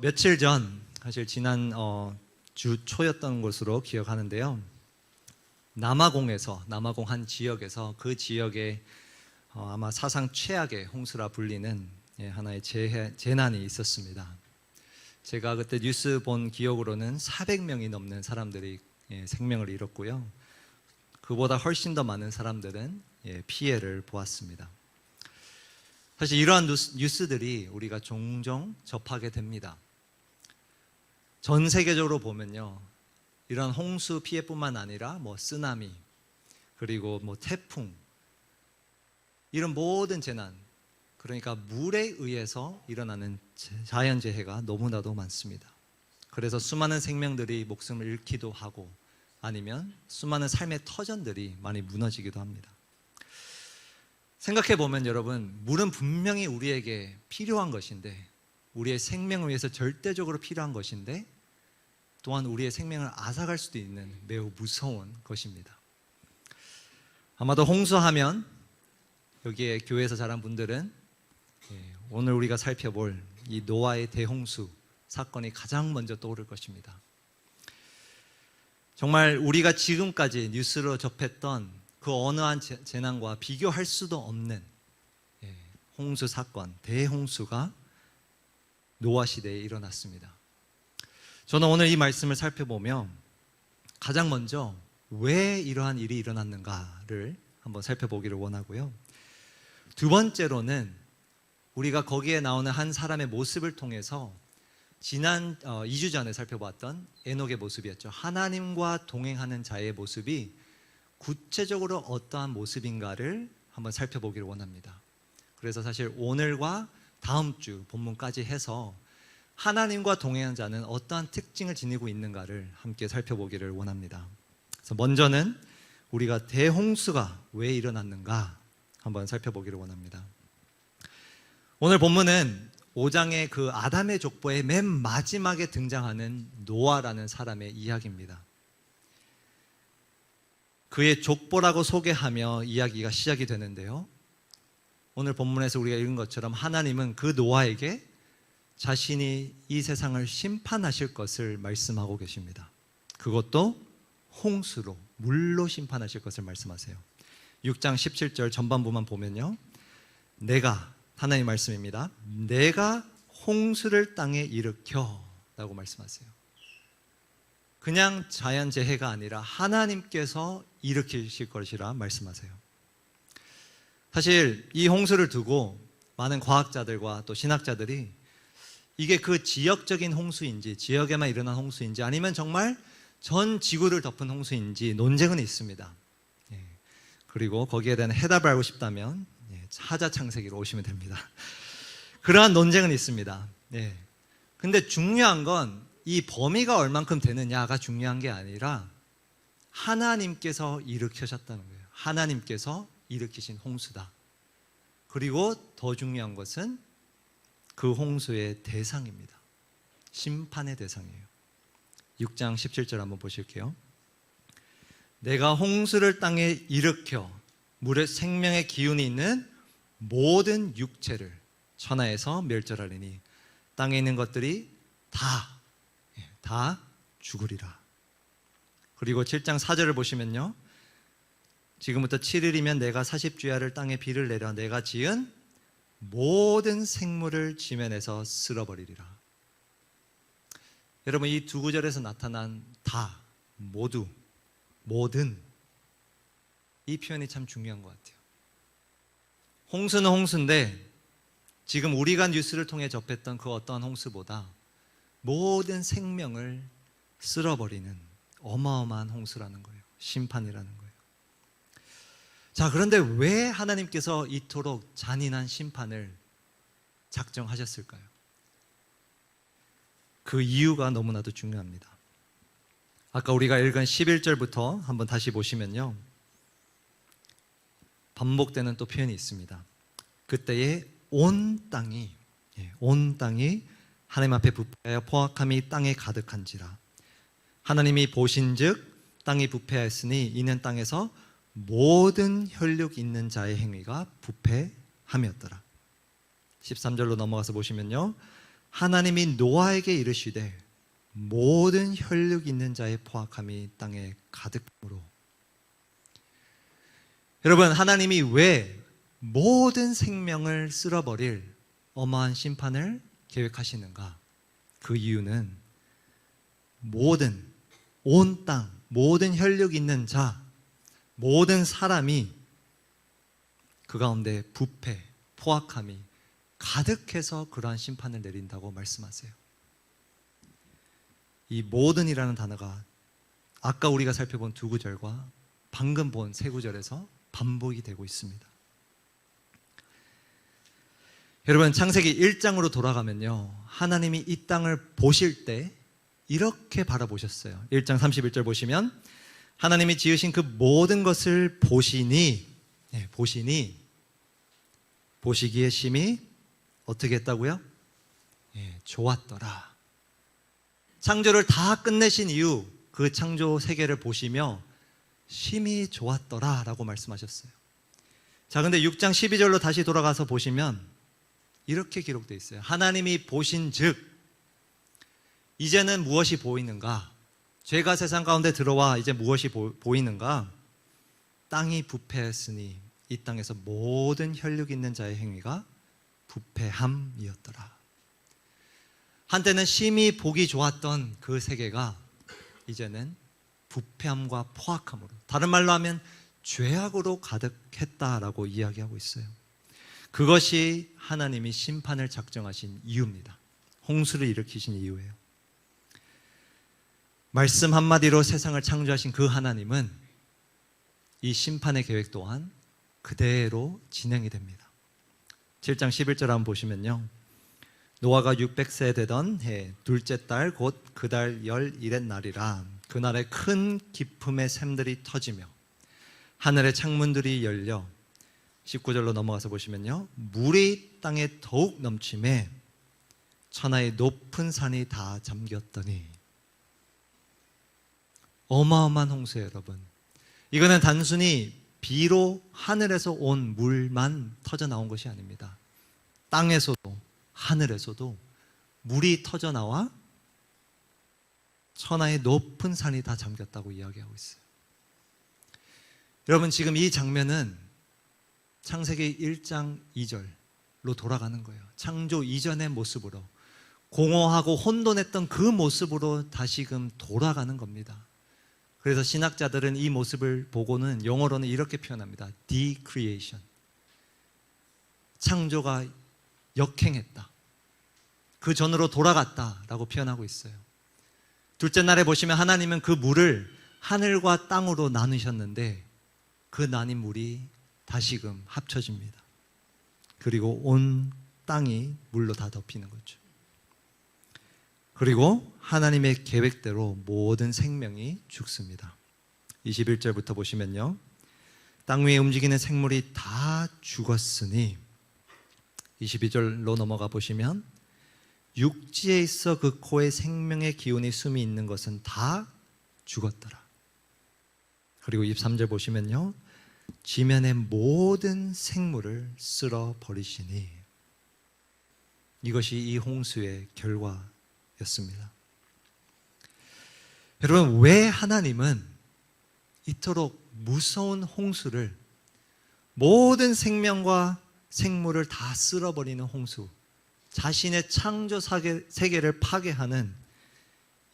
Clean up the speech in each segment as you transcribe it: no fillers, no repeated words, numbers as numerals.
며칠 전 사실 지난 주 초였던 것으로 기억하는데요. 남아공 한 지역에서 그 지역에 아마 사상 최악의 홍수라 불리는 하나의 재난이 있었습니다. 제가 그때 뉴스 본 기억으로는 400명이 넘는 사람들이 생명을 잃었고요. 그보다 훨씬 더 많은 사람들은 피해를 보았습니다. 사실 이러한 뉴스들이 우리가 종종 접하게 됩니다. 전 세계적으로 보면요, 이런 홍수 피해뿐만 아니라 쓰나미, 그리고 태풍, 이런 모든 재난, 그러니까 물에 의해서 일어나는 자연재해가 너무나도 많습니다. 그래서 수많은 생명들이 목숨을 잃기도 하고, 아니면 수많은 삶의 터전들이 많이 무너지기도 합니다. 생각해 보면 여러분, 물은 분명히 우리에게 필요한 것인데, 우리의 생명을 위해서 절대적으로 필요한 것인데, 또한 우리의 생명을 앗아갈 수도 있는 매우 무서운 것입니다. 아마도 홍수하면 여기에 교회에서 자란 분들은 오늘 우리가 살펴볼 이 노아의 대홍수 사건이 가장 먼저 떠오를 것입니다. 정말 우리가 지금까지 뉴스로 접했던 그 어느 한 재난과 비교할 수도 없는 홍수 사건, 대홍수가 노아 시대에 일어났습니다. 저는 오늘 이 말씀을 살펴보며 가장 먼저 왜 이러한 일이 일어났는가를 한번 살펴보기를 원하고요. 두 번째로는 우리가 거기에 나오는 한 사람의 모습을 통해서 지난 2주 전에 살펴봤던 에녹의 모습이었죠. 하나님과 동행하는 자의 모습이 구체적으로 어떠한 모습인가를 한번 살펴보기를 원합니다. 그래서 사실 오늘과 다음 주 본문까지 해서 하나님과 동행하는 자는 어떠한 특징을 지니고 있는가를 함께 살펴보기를 원합니다. 그래서 먼저는 우리가 대홍수가 왜 일어났는가 한번 살펴보기를 원합니다. 오늘 본문은 5장의 그 아담의 족보의 맨 마지막에 등장하는 노아라는 사람의 이야기입니다. 그의 족보라고 소개하며 이야기가 시작이 되는데요. 오늘 본문에서 우리가 읽은 것처럼 하나님은 그 노아에게 자신이 이 세상을 심판하실 것을 말씀하고 계십니다. 그것도 홍수로, 물로 심판하실 것을 말씀하세요. 6장 17절 전반부만 보면요, 하나님 말씀입니다. 내가 홍수를 땅에 일으켜 라고 말씀하세요. 그냥 자연재해가 아니라 하나님께서 일으키실 것이라 말씀하세요. 사실 이 홍수를 두고 많은 과학자들과 또 신학자들이 이게 그 지역적인 홍수인지, 지역에만 일어난 홍수인지, 아니면 정말 전 지구를 덮은 홍수인지 논쟁은 있습니다. 그리고 거기에 대한 해답을 알고 싶다면 사자창세기로 오시면 됩니다. 그러한 논쟁은 있습니다. 근데 중요한 건 이 범위가 얼만큼 되느냐가 중요한 게 아니라 하나님께서 일으키셨다는 거예요. 하나님께서 일으키신 홍수다. 그리고 더 중요한 것은 그 홍수의 대상입니다. 심판의 대상이에요. 6장 17절 한번 보실게요. 내가 홍수를 땅에 일으켜 물에 생명의 기운이 있는 모든 육체를 천하에서 멸절하리니 땅에 있는 것들이 다 죽으리라. 그리고 7장 4절을 보시면요, 지금부터 7일이면 내가 40주야를 땅에 비를 내려 내가 지은 모든 생물을 지면에서 쓸어버리리라. 여러분, 이 두 구절에서 나타난 다, 모두, 모든, 이 표현이 참 중요한 것 같아요. 홍수는 홍수인데 지금 우리가 뉴스를 통해 접했던 그 어떠한 홍수보다 모든 생명을 쓸어버리는 어마어마한 홍수라는 거예요. 심판이라는 거예요. 자, 그런데 왜 하나님께서 이토록 잔인한 심판을 작정하셨을까요? 그 이유가 너무나도 중요합니다. 아까 우리가 읽은 11절부터 한번 다시 보시면요, 반복되는 또 표현이 있습니다. 그때에 온 땅이 하나님 앞에 부패하여 포악함이 땅에 가득한지라. 하나님이 보신즉 땅이 부패하였으니 이는 땅에서 모든 혈육 있는 자의 행위가 부패함이었더라. 13절로 넘어가서 보시면요, 하나님이 노아에게 이르시되 모든 혈육 있는 자의 포악함이 땅에 가득함으로. 여러분, 하나님이 왜 모든 생명을 쓸어버릴 어마한 심판을 계획하시는가? 그 이유는 온 땅, 모든 혈육 있는 자, 모든 사람이 그 가운데 부패, 포악함이 가득해서 그러한 심판을 내린다고 말씀하세요. 이 모든이라는 단어가 아까 우리가 살펴본 두 구절과 방금 본 세 구절에서 반복이 되고 있습니다. 여러분, 창세기 1장으로 돌아가면요, 하나님이 이 땅을 보실 때 이렇게 바라보셨어요. 1장 31절 보시면 하나님이 지으신 그 모든 것을 보시기에 심히 어떻게 했다고요? 좋았더라. 창조를 다 끝내신 이후 그 창조 세계를 보시며 심히 좋았더라 라고 말씀하셨어요. 자, 근데 6장 12절로 다시 돌아가서 보시면 이렇게 기록되어 있어요. 하나님이 보신 즉 이제는 무엇이 보이는가? 죄가 세상 가운데 들어와 이제 무엇이 보이는가? 땅이 부패했으니 이 땅에서 모든 혈육 있는 자의 행위가 부패함이었더라. 한때는 심히 보기 좋았던 그 세계가 이제는 부패함과 포악함으로, 다른 말로 하면 죄악으로 가득했다라고 이야기하고 있어요. 그것이 하나님이 심판을 작정하신 이유입니다. 홍수를 일으키신 이유예요. 말씀 한마디로 세상을 창조하신 그 하나님은 이 심판의 계획 또한 그대로 진행이 됩니다. 7장 11절 한번 보시면요, 노아가 600세 되던 해 둘째 달 곧 그 달 11의 날이라 그날에 큰 기품의 샘들이 터지며 하늘의 창문들이 열려 19절로 넘어가서 보시면요, 물이 땅에 더욱 넘침에 천하의 높은 산이 다 잠겼더니. 어마어마한 홍수예요, 여러분. 이거는 단순히 비로 하늘에서 온 물만 터져 나온 것이 아닙니다. 땅에서도 하늘에서도 물이 터져 나와 천하의 높은 산이 다 잠겼다고 이야기하고 있어요. 여러분, 지금 이 장면은 창세기 1장 2절로 돌아가는 거예요. 창조 이전의 모습으로, 공허하고 혼돈했던 그 모습으로 다시금 돌아가는 겁니다. 그래서 신학자들은 이 모습을 보고는 영어로는 이렇게 표현합니다. Decreation. 창조가 역행했다, 그 전으로 돌아갔다라고 표현하고 있어요. 둘째 날에 보시면 하나님은 그 물을 하늘과 땅으로 나누셨는데 그 나뉜 물이 다시금 합쳐집니다. 그리고 온 땅이 물로 다 덮이는 거죠. 그리고 하나님의 계획대로 모든 생명이 죽습니다. 21절부터 보시면요, 땅 위에 움직이는 생물이 다 죽었으니, 22절로 넘어가 보시면 육지에 있어 그 코에 생명의 기운이 숨이 있는 것은 다 죽었더라. 그리고 23절 보시면요, 지면의 모든 생물을 쓸어 버리시니. 이것이 이 홍수의 결과였습니다. 여러분, 왜 하나님은 이토록 무서운 홍수를, 모든 생명과 생물을 다 쓸어버리는 홍수, 자신의 창조 세계를 파괴하는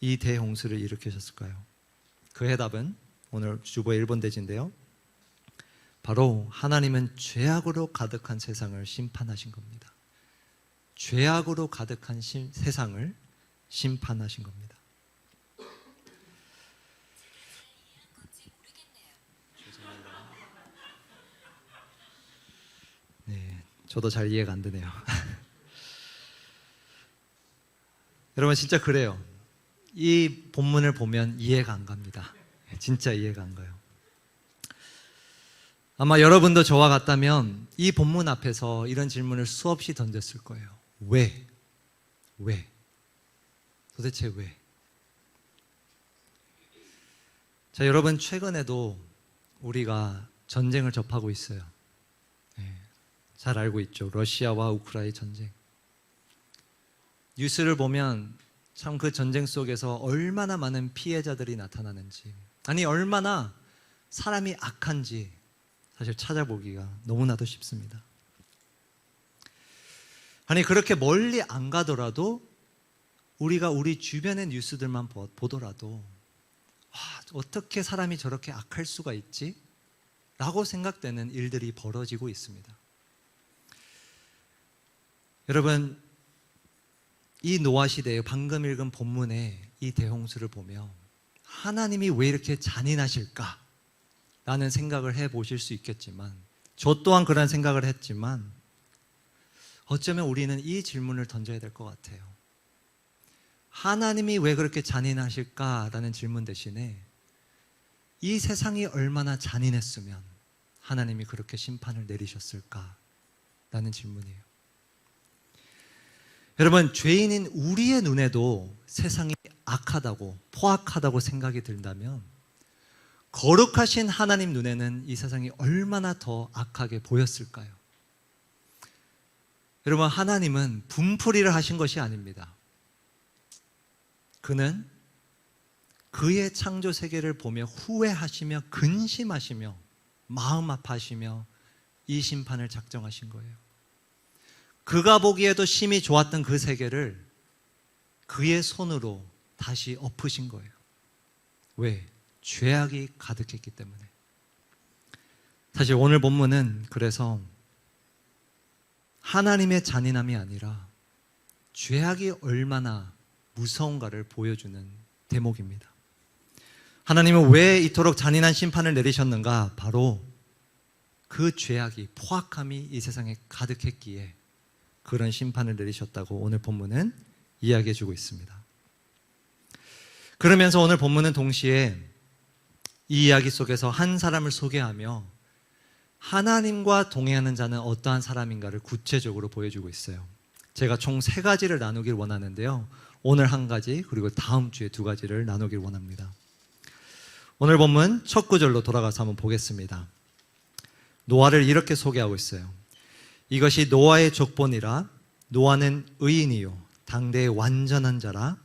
이 대홍수를 일으키셨을까요? 그 해답은 오늘 주보의 1번 대지인데요, 바로 하나님은 죄악으로 가득한 세상을 심판하신 겁니다. 죄악으로 가득한 세상을 심판하신 겁니다. 네, 저도 잘 이해가 안 되네요. 여러분, 진짜 그래요. 이 본문을 보면 이해가 안 갑니다. 진짜 이해가 안 가요. 아마 여러분도 저와 같다면 이 본문 앞에서 이런 질문을 수없이 던졌을 거예요. 왜? 왜? 도대체 왜? 자, 여러분, 최근에도 우리가 전쟁을 접하고 있어요. 네, 잘 알고 있죠. 러시아와 우크라이나 전쟁. 뉴스를 보면 참 그 전쟁 속에서 얼마나 많은 피해자들이 나타나는지, 아니 얼마나 사람이 악한지 사실 찾아보기가 너무나도 쉽습니다. 아니 그렇게 멀리 안 가더라도 우리가 우리 주변의 뉴스들만 보더라도 와, 어떻게 사람이 저렇게 악할 수가 있지? 라고 생각되는 일들이 벌어지고 있습니다. 여러분, 이 노아 시대에 방금 읽은 본문의 이 대홍수를 보며 하나님이 왜 이렇게 잔인하실까? 라는 생각을 해보실 수 있겠지만, 저 또한 그런 생각을 했지만, 어쩌면 우리는 이 질문을 던져야 될 것 같아요. 하나님이 왜 그렇게 잔인하실까라는 질문 대신에 이 세상이 얼마나 잔인했으면 하나님이 그렇게 심판을 내리셨을까라는 질문이에요. 여러분, 죄인인 우리의 눈에도 세상이 악하다고, 포악하다고 생각이 든다면 거룩하신 하나님 눈에는 이 세상이 얼마나 더 악하게 보였을까요? 여러분, 하나님은 분풀이를 하신 것이 아닙니다. 그는 그의 창조 세계를 보며 후회하시며 근심하시며 마음 아파하시며 이 심판을 작정하신 거예요. 그가 보기에도 심히 좋았던 그 세계를 그의 손으로 다시 엎으신 거예요. 왜? 죄악이 가득했기 때문에. 사실 오늘 본문은 그래서 하나님의 잔인함이 아니라 죄악이 얼마나 무서운가를 보여주는 대목입니다. 하나님은 왜 이토록 잔인한 심판을 내리셨는가? 바로 그 죄악이, 포악함이 이 세상에 가득했기에 그런 심판을 내리셨다고 오늘 본문은 이야기해 주고 있습니다. 그러면서 오늘 본문은 동시에 이 이야기 속에서 한 사람을 소개하며 하나님과 동행하는 자는 어떠한 사람인가를 구체적으로 보여주고 있어요. 제가 총 3가지를 나누길 원하는데요, 오늘 1가지, 그리고 다음 주에 2가지를 나누길 원합니다. 오늘 본문 첫 구절로 돌아가서 한번 보겠습니다. 노아를 이렇게 소개하고 있어요. 이것이 노아의 족본이라. 노아는 의인이요 당대의 완전한 자라.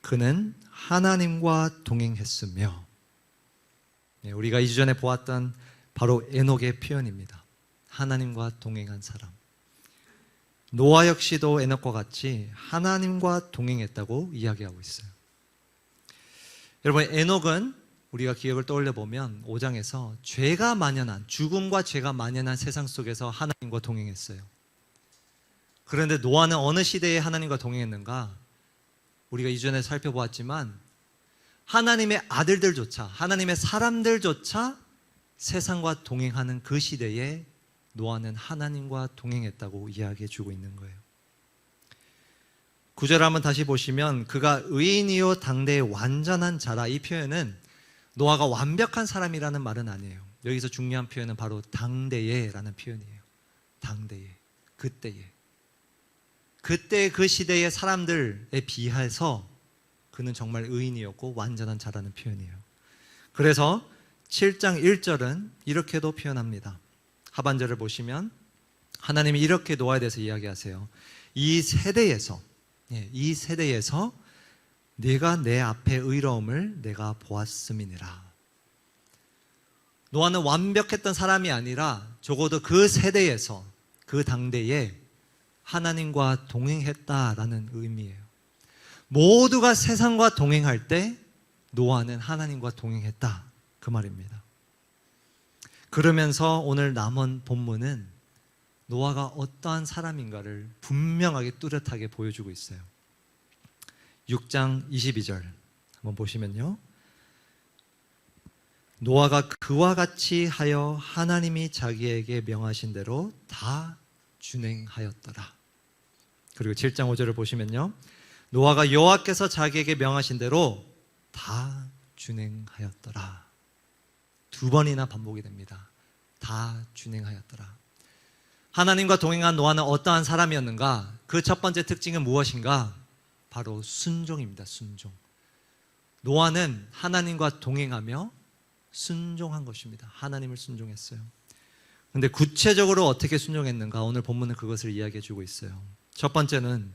그는 하나님과 동행했으며. 우리가 2주 전에 보았던 바로 에녹의 표현입니다. 하나님과 동행한 사람. 노아 역시도 에녹과 같이 하나님과 동행했다고 이야기하고 있어요. 여러분, 에녹은 우리가 기억을 떠올려 보면 5장에서 죄가 만연한, 죽음과 죄가 만연한 세상 속에서 하나님과 동행했어요. 그런데 노아는 어느 시대에 하나님과 동행했는가? 우리가 이전에 살펴보았지만 하나님의 아들들조차, 하나님의 사람들조차 세상과 동행하는 그 시대에 노아는 하나님과 동행했다고 이야기해 주고 있는 거예요. 9절 한번 다시 보시면 그가 의인이요 당대의 완전한 자라. 이 표현은 노아가 완벽한 사람이라는 말은 아니에요. 여기서 중요한 표현은 바로 당대에 라는 표현이에요. 당대에, 그때에. 그때 그 시대의 사람들에 비해서 그는 정말 의인이었고 완전한 자라는 표현이에요. 그래서 7장 1절은 이렇게도 표현합니다. 하반절을 보시면 하나님이 이렇게 노아에 대해서 이야기하세요. 이 세대에서 네가 내 앞에 의로움을 내가 보았음이니라. 노아는 완벽했던 사람이 아니라 적어도 그 세대에서, 그 당대에 하나님과 동행했다라는 의미예요. 모두가 세상과 동행할 때 노아는 하나님과 동행했다, 그 말입니다. 그러면서 오늘 남은 본문은 노아가 어떠한 사람인가를 분명하게 뚜렷하게 보여주고 있어요. 6장 22절 한번 보시면요, 노아가 그와 같이 하여 하나님이 자기에게 명하신 대로 다 준행하였더라. 그리고 7장 5절을 보시면요, 노아가 여호와께서 자기에게 명하신 대로 다 준행하였더라. 2번이나 반복이 됩니다. 다 준행하였더라. 하나님과 동행한 노아는 어떠한 사람이었는가? 그 첫 번째 특징은 무엇인가? 바로 순종입니다. 순종. 노아는 하나님과 동행하며 순종한 것입니다. 하나님을 순종했어요. 그런데 구체적으로 어떻게 순종했는가? 오늘 본문은 그것을 이야기해 주고 있어요. 첫 번째는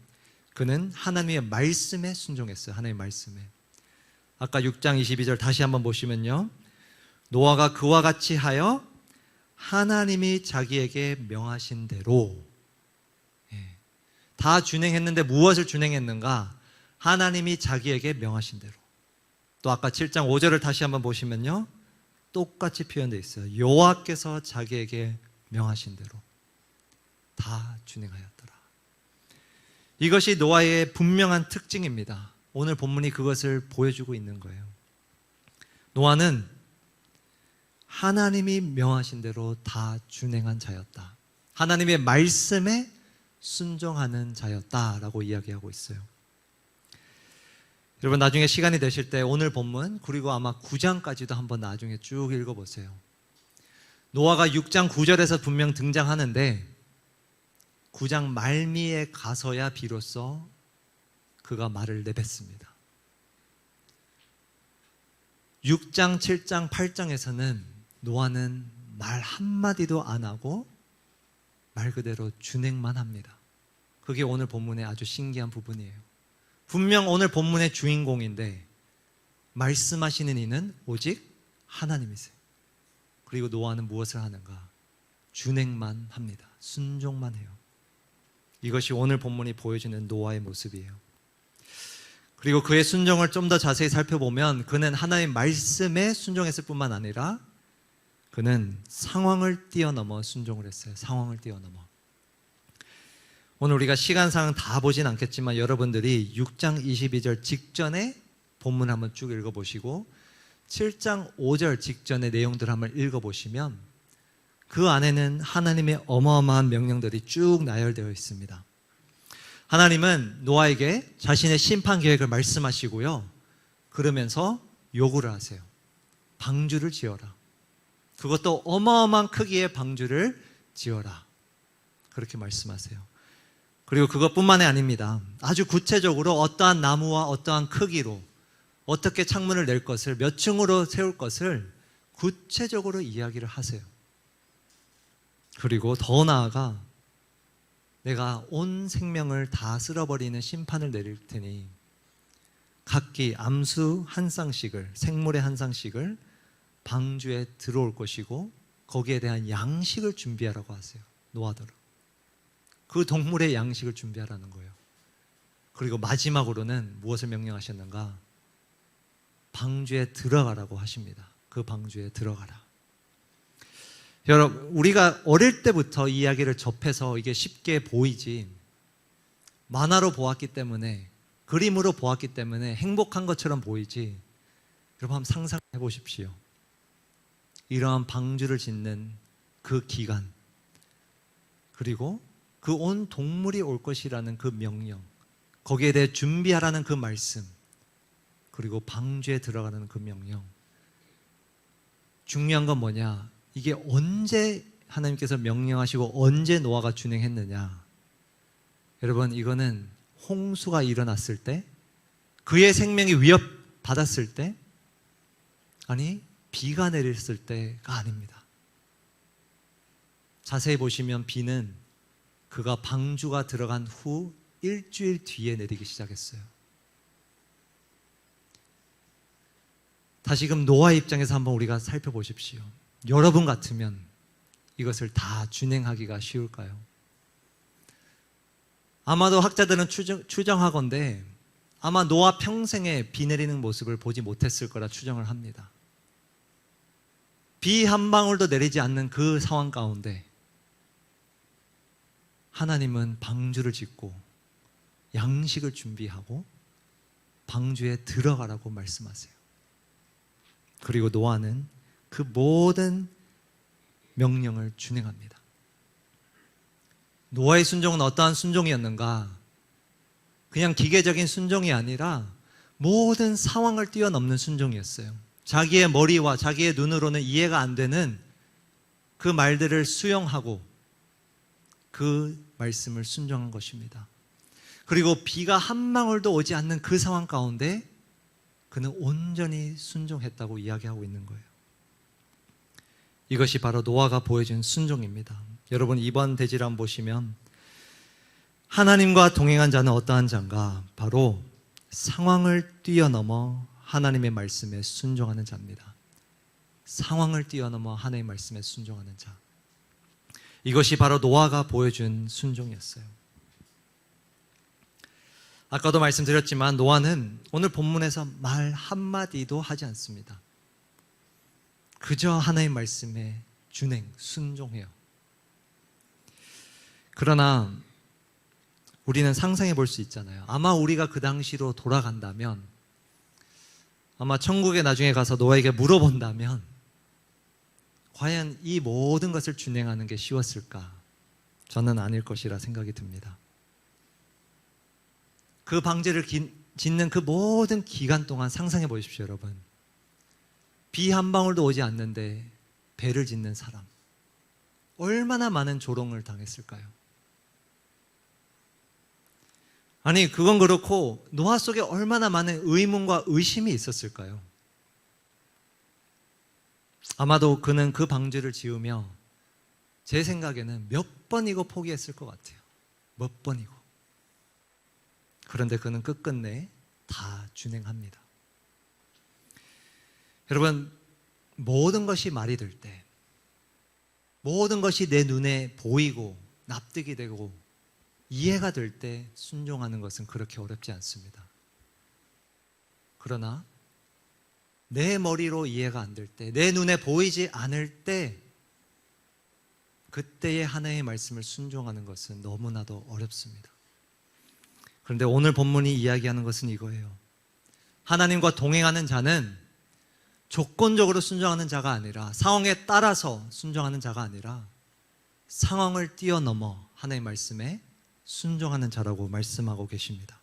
그는 하나님의 말씀에 순종했어요. 하나님의 말씀에. 아까 6장 22절 다시 한번 보시면요, 노아가 그와 같이 하여 하나님이 자기에게 명하신 대로, 다 준행했는데 무엇을 준행했는가? 하나님이 자기에게 명하신 대로. 또 아까 7장 5절을 다시 한번 보시면요, 똑같이 표현되어 있어요. 여호와께서 자기에게 명하신 대로 다 준행하였더라. 이것이 노아의 분명한 특징입니다. 오늘 본문이 그것을 보여주고 있는 거예요. 노아는 하나님이 명하신 대로 다 준행한 자였다. 하나님의 말씀에 순종하는 자였다라고 이야기하고 있어요. 여러분, 나중에 시간이 되실 때 오늘 본문, 그리고 아마 9장까지도 한번 나중에 쭉 읽어보세요. 노아가 6장 9절에서 분명 등장하는데 9장 말미에 가서야 비로소 그가 말을 내뱉습니다. 6장, 7장, 8장에서는 노아는 말 한마디도 안 하고 말 그대로 준행만 합니다. 그게 오늘 본문의 아주 신기한 부분이에요. 분명 오늘 본문의 주인공인데 말씀하시는 이는 오직 하나님이세요. 그리고 노아는 무엇을 하는가? 준행만 합니다. 순종만 해요. 이것이 오늘 본문이 보여주는 노아의 모습이에요. 그리고 그의 순종을 좀 더 자세히 살펴보면 그는 하나님의 말씀에 순종했을 뿐만 아니라 그는 상황을 뛰어넘어 순종을 했어요. 상황을 뛰어넘어. 오늘 우리가 시간상 다 보진 않겠지만 여러분들이 6장 22절 직전에 본문 한번 쭉 읽어보시고 7장 5절 직전의 내용들 한번 읽어보시면 그 안에는 하나님의 어마어마한 명령들이 쭉 나열되어 있습니다. 하나님은 노아에게 자신의 심판 계획을 말씀하시고요, 그러면서 요구를 하세요. 방주를 지어라. 그것도 어마어마한 크기의 방주를 지어라. 그렇게 말씀하세요. 그리고 그것뿐만이 아닙니다. 아주 구체적으로 어떠한 나무와 어떠한 크기로 어떻게 창문을 낼 것을, 몇 층으로 세울 것을 구체적으로 이야기를 하세요. 그리고 더 나아가 내가 온 생명을 다 쓸어버리는 심판을 내릴 테니 각기 암수 한 쌍씩을, 생물의 한 쌍씩을 방주에 들어올 것이고 거기에 대한 양식을 준비하라고 하세요. 노아더러. 그 동물의 양식을 준비하라는 거예요. 그리고 마지막으로는 무엇을 명령하셨는가? 방주에 들어가라고 하십니다. 그 방주에 들어가라. 여러분, 우리가 어릴 때부터 이 이야기를 접해서 이게 쉽게 보이지, 만화로 보았기 때문에, 그림으로 보았기 때문에 행복한 것처럼 보이지, 여러분 한번 상상해 보십시오. 이러한 방주를 짓는 그 기간, 그리고 그 온 동물이 올 것이라는 그 명령, 거기에 대해 준비하라는 그 말씀, 그리고 방주에 들어가는 그 명령. 중요한 건 뭐냐? 이게 언제 하나님께서 명령하시고 언제 노아가 준행했느냐? 여러분, 이거는 홍수가 일어났을 때, 그의 생명이 위협받았을 때, 아니 비가 내렸을 때가 아닙니다. 자세히 보시면 비는 그가 방주가 들어간 후 일주일 뒤에 내리기 시작했어요. 다시금 노아의 입장에서 한번 우리가 살펴보십시오. 여러분 같으면 이것을 다 준행하기가 쉬울까요? 아마도 학자들은 추정하건대 아마 노아 평생에 비 내리는 모습을 보지 못했을 거라 추정을 합니다. 비 한 방울도 내리지 않는 그 상황 가운데 하나님은 방주를 짓고 양식을 준비하고 방주에 들어가라고 말씀하세요. 그리고 노아는 그 모든 명령을 준행합니다. 노아의 순종은 어떠한 순종이었는가? 그냥 기계적인 순종이 아니라 모든 상황을 뛰어넘는 순종이었어요. 자기의 머리와 자기의 눈으로는 이해가 안 되는 그 말들을 수용하고 그 말씀을 순종한 것입니다. 그리고 비가 한 방울도 오지 않는 그 상황 가운데 그는 온전히 순종했다고 이야기하고 있는 거예요. 이것이 바로 노아가 보여준 순종입니다. 여러분, 이번 대지를 한번 보시면 하나님과 동행한 자는 어떠한 자인가? 바로 상황을 뛰어넘어 하나님의 말씀에 순종하는 자입니다. 상황을 뛰어넘어 하나님의 말씀에 순종하는 자. 이것이 바로 노아가 보여준 순종이었어요. 아까도 말씀드렸지만 노아는 오늘 본문에서 말 한마디도 하지 않습니다. 그저 하나님의 말씀에 준행, 순종해요. 그러나 우리는 상상해 볼 수 있잖아요. 아마 우리가 그 당시로 돌아간다면, 아마 천국에 나중에 가서 노아에게 물어본다면 과연 이 모든 것을 준행하는 게 쉬웠을까? 저는 아닐 것이라 생각이 듭니다. 그 방제를 짓는 그 모든 기간 동안 상상해 보십시오, 여러분. 비 한 방울도 오지 않는데 배를 짓는 사람, 얼마나 많은 조롱을 당했을까요? 아니, 그건 그렇고 노아 속에 얼마나 많은 의문과 의심이 있었을까요? 아마도 그는 그 방주를 지으며 제 생각에는 몇 번이고 포기했을 것 같아요. 몇 번이고. 그런데 그는 끝끝내 다 준행합니다. 여러분, 모든 것이 말이 될 때, 모든 것이 내 눈에 보이고 납득이 되고 이해가 될 때 순종하는 것은 그렇게 어렵지 않습니다. 그러나 내 머리로 이해가 안 될 때, 내 눈에 보이지 않을 때, 그때의 하나님의 말씀을 순종하는 것은 너무나도 어렵습니다. 그런데 오늘 본문이 이야기하는 것은 이거예요. 하나님과 동행하는 자는 조건적으로 순종하는 자가 아니라, 상황에 따라서 순종하는 자가 아니라 상황을 뛰어넘어 하나님의 말씀에 순종하는 자라고 말씀하고 계십니다.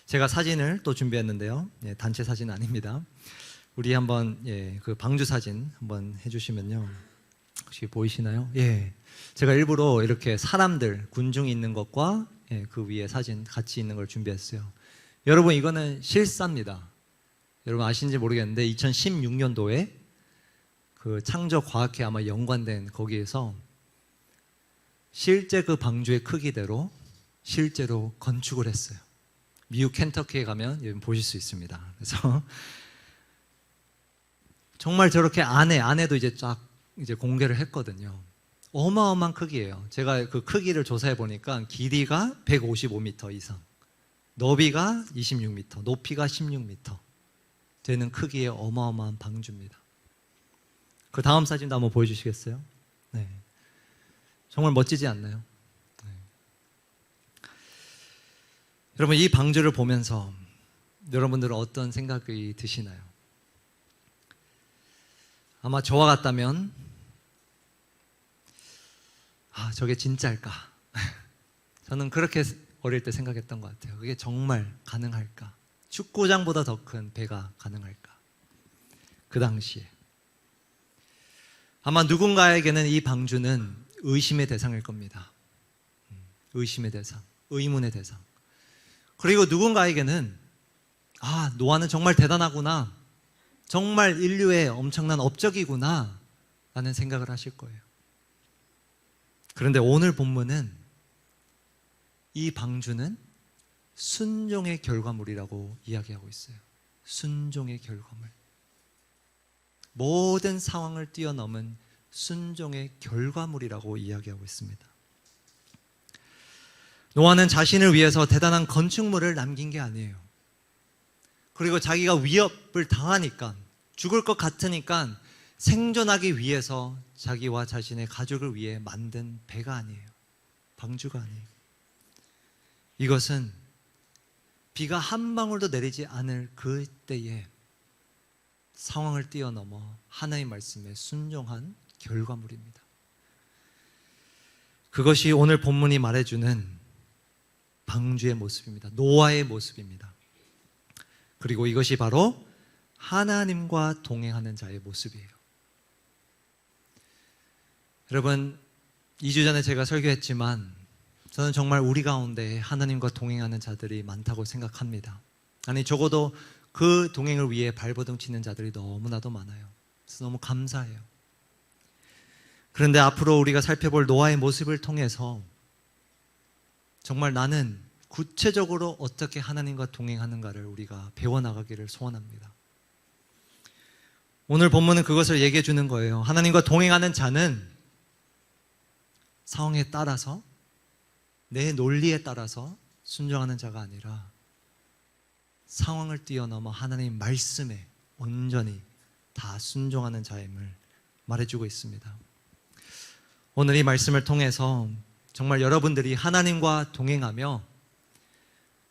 제가 사진을 또 준비했는데요. 단체 사진 아닙니다. 우리 한번 그 방주 사진 한번 해주시면요. 혹시 보이시나요? 제가 일부러 이렇게 사람들, 군중이 있는 것과 그 위에 사진 같이 있는 걸 준비했어요. 여러분, 이거는 실사입니다. 여러분 아시는지 모르겠는데 2016년도에 그 창조과학회 아마 연관된 거기에서 실제 그 방주의 크기대로 실제로 건축을 했어요. 미국 켄터키에 가면 보실 수 있습니다. 그래서 정말 저렇게 안에도 이제 쫙 이제 공개를 했거든요. 어마어마한 크기예요. 제가 그 크기를 조사해 보니까 길이가 155m 이상, 너비가 26m, 높이가 16m 되는 크기의 어마어마한 방주입니다. 그 다음 사진도 한번 보여주시겠어요? 네. 정말 멋지지 않나요? 네. 여러분, 이 방주를 보면서 여러분들은 어떤 생각이 드시나요? 아마 저와 같다면 저게 진짜일까? 저는 그렇게 어릴 때 생각했던 것 같아요. 그게 정말 가능할까? 축구장보다 더 큰 배가 가능할까? 그 당시에 아마 누군가에게는 이 방주는 의심의 대상일 겁니다. 의심의 대상, 의문의 대상. 그리고 누군가에게는 노아는 정말 대단하구나, 정말 인류의 엄청난 업적이구나 라는 생각을 하실 거예요. 그런데 오늘 본문은 이 방주는 순종의 결과물이라고 이야기하고 있어요. 순종의 결과물. 모든 상황을 뛰어넘은 순종의 결과물이라고 이야기하고 있습니다. 노아는 자신을 위해서 대단한 건축물을 남긴 게 아니에요. 그리고 자기가 위협을 당하니까, 죽을 것 같으니까 생존하기 위해서 자기와 자신의 가족을 위해 만든 배가 아니에요. 방주가 아니에요. 이것은 비가 한 방울도 내리지 않을 그때에 상황을 뛰어넘어 하나님의 말씀에 순종한 결과물입니다. 그것이 오늘 본문이 말해주는 방주의 모습입니다. 노아의 모습입니다. 그리고 이것이 바로 하나님과 동행하는 자의 모습이에요. 여러분, 2주 전에 제가 설교했지만 저는 정말 우리 가운데 하나님과 동행하는 자들이 많다고 생각합니다. 아니, 적어도 그 동행을 위해 발버둥 치는 자들이 너무나도 많아요. 그래서 너무 감사해요. 그런데 앞으로 우리가 살펴볼 노아의 모습을 통해서 정말 나는 구체적으로 어떻게 하나님과 동행하는가를 우리가 배워나가기를 소원합니다. 오늘 본문은 그것을 얘기해 주는 거예요. 하나님과 동행하는 자는 상황에 따라서, 내 논리에 따라서 순종하는 자가 아니라 상황을 뛰어넘어 하나님 말씀에 온전히 다 순종하는 자임을 말해주고 있습니다. 오늘 이 말씀을 통해서 정말 여러분들이 하나님과 동행하며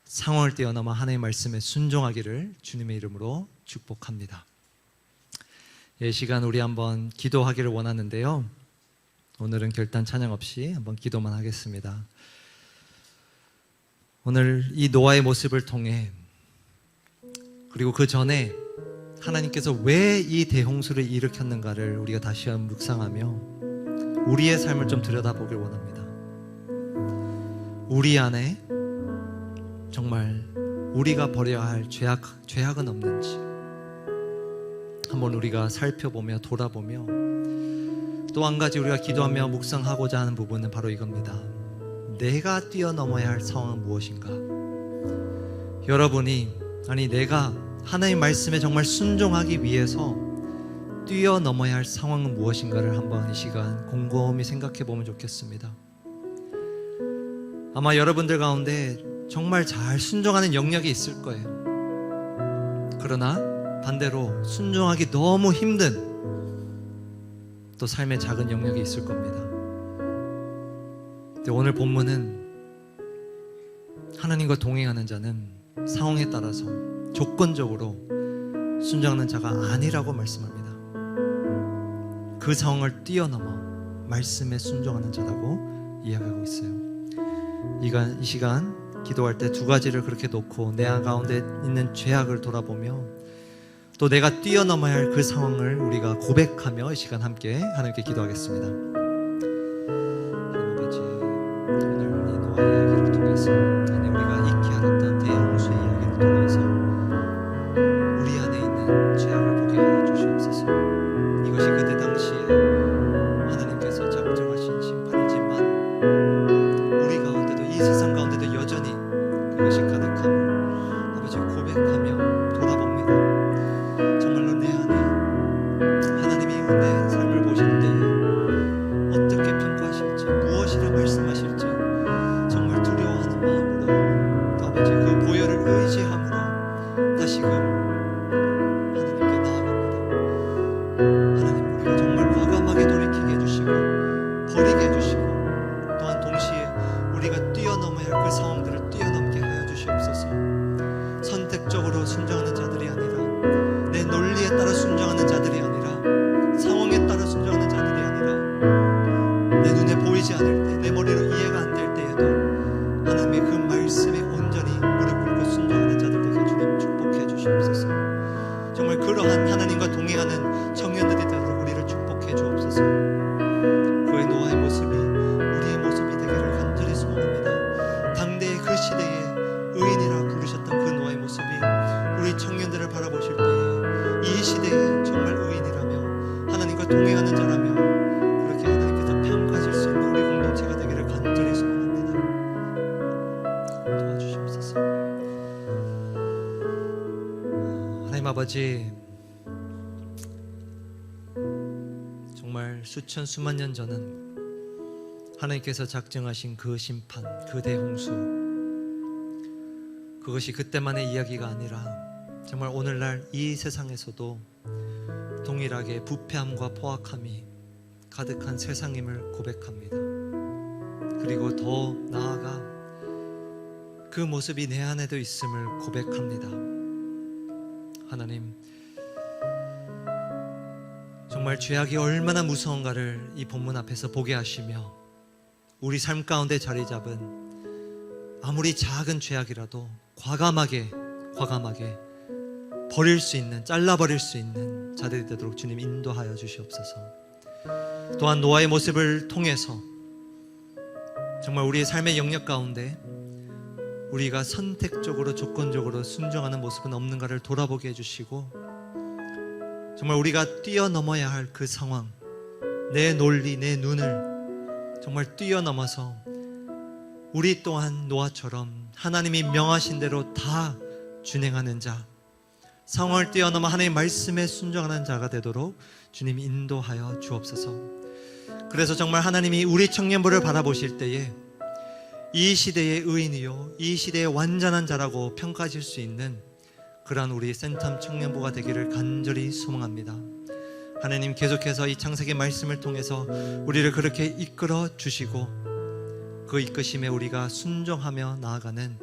상황을 뛰어넘어 하나님의 말씀에 순종하기를 주님의 이름으로 축복합니다. 이 시간 우리 한번 기도하기를 원하는데요, 오늘은 결단 찬양 없이 한번 기도만 하겠습니다. 오늘 이 노아의 모습을 통해, 그리고 그 전에 하나님께서 왜 이 대홍수를 일으켰는가를 우리가 다시 한번 묵상하며 우리의 삶을 좀 들여다보길 원합니다. 우리 안에 정말 우리가 버려야 할 죄악은 없는지 한번 우리가 살펴보며 돌아보며, 또 한 가지 우리가 기도하며 묵상하고자 하는 부분은 바로 이겁니다. 내가 뛰어넘어야 할 상황은 무엇인가? 여러분이, 아니 내가 하나님의 말씀에 정말 순종하기 위해서 뛰어넘어야 할 상황은 무엇인가를 한번 이 시간 곰곰이 생각해 보면 좋겠습니다. 아마 여러분들 가운데 정말 잘 순종하는 영역이 있을 거예요. 그러나 반대로 순종하기 너무 힘든 또 삶의 작은 영역이 있을 겁니다. 근데 오늘 본문은 하나님과 동행하는 자는 상황에 따라서 조건적으로 순종하는 자가 아니라고 말씀합니다. 그 상황을 뛰어넘어 말씀에 순종하는 자라고 이야기하고 있어요. 이 시간 기도할 때 두 가지를 그렇게 놓고 내 가운데 있는 죄악을 돌아보며 또 내가 뛰어넘어야 할 그 상황을 우리가 고백하며 이 시간 함께 하나님께 기도하겠습니다. 하나님 아버지, 오늘 이 노아 이야기를 통해서 하나님 우리가 익히 알았던 대홍수의 이야기를 통해서 우리 안에 있는 죄악을 보게 하여 주시옵소서. 이것이 그때 당시에 하나님께서 작정하신 심판이지만 우리 가운데도, 이 세상 가운데도 여전히 그것이 가득함을 아버지 고백하며 돌아봅니다. 정말로 내 안에 하나님이 내 삶을 보실 때에 어떻게 평가하실지, 무엇이라 말씀하실지 정말 두려워하는 마음으로 또 아버지 그 보혈을 의지함으로 다시금 하나님께 나아갑니다. 하나님, 우리가 정말 과감하게 돌이키게 해주시고 버리게 해주시고, 또한 동시에 우리가 뛰어넘어야 할 그 상황들을 뛰어넘게 하여 주시옵소서. 선택적으로 순종하는 자들이 아니라, 내 논리에 따라 순종하는 자들이 아니라, 상황에 따라 순종하는 자들이 아니라, 내 눈에 보이지 않을 때, 내 머리로 이해가 안 될 때에도 하나님의 그 말씀에 온전히 무릎 꿇고 순종하는 자들 되게 주님 축복해 주시옵소서. 정말 그러한 하나님과 동행하는 청년들이 되도록 우리를 축복해 주옵소서. 그의 노아의 모습이 우리의 모습이 되기를 간절히 소원합니다. 당대의 그 시대에 의인이라 부르셨던 그 노아의 모습이 우리 청년들을 바라보실 때에 이 시대에 정말 의인이라며 하나님과 동행하는 자라며 그렇게 하나님께서 평가하실 수 있는 우리 공동체가 되기를 간절히 소원합니다. 도와주시옵소서. 하나님 아버지, 정말 수천 수만 년 전은 하나님께서 작정하신 그 심판, 그 대홍수, 그것이 그때만의 이야기가 아니라 정말 오늘날 이 세상에서도 동일하게 부패함과 포악함이 가득한 세상임을 고백합니다. 그리고 더 나아가 그 모습이 내 안에도 있음을 고백합니다. 하나님, 정말 죄악이 얼마나 무서운가를 이 본문 앞에서 보게 하시며 우리 삶 가운데 자리 잡은 아무리 작은 죄악이라도 과감하게 버릴 수 있는, 잘라버릴 수 있는 자들이 되도록 주님 인도하여 주시옵소서. 또한 노아의 모습을 통해서 정말 우리의 삶의 영역 가운데 우리가 선택적으로 조건적으로 순종하는 모습은 없는가를 돌아보게 해주시고, 정말 우리가 뛰어넘어야 할 그 상황, 내 논리, 내 눈을 정말 뛰어넘어서 우리 또한 노아처럼 하나님이 명하신 대로 다 준행하는 자, 상황을 뛰어넘어 하나님의 말씀에 순종하는 자가 되도록 주님 인도하여 주옵소서. 그래서 정말 하나님이 우리 청년부를 바라보실 때에 이 시대의 의인이요, 이 시대의 완전한 자라고 평가하실 수 있는 그러한 우리 센텀 청년부가 되기를 간절히 소망합니다. 하나님, 계속해서 이 창세기 말씀을 통해서 우리를 그렇게 이끌어 주시고 그 이끄심에 우리가 순종하며 나아가는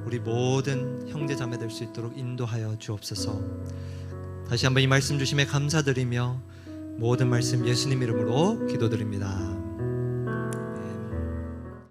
우리 모든 형제자매 될 수 있도록 인도하여 주옵소서. 다시 한번 이 말씀 주심에 감사드리며 모든 말씀 예수님 이름으로 기도드립니다.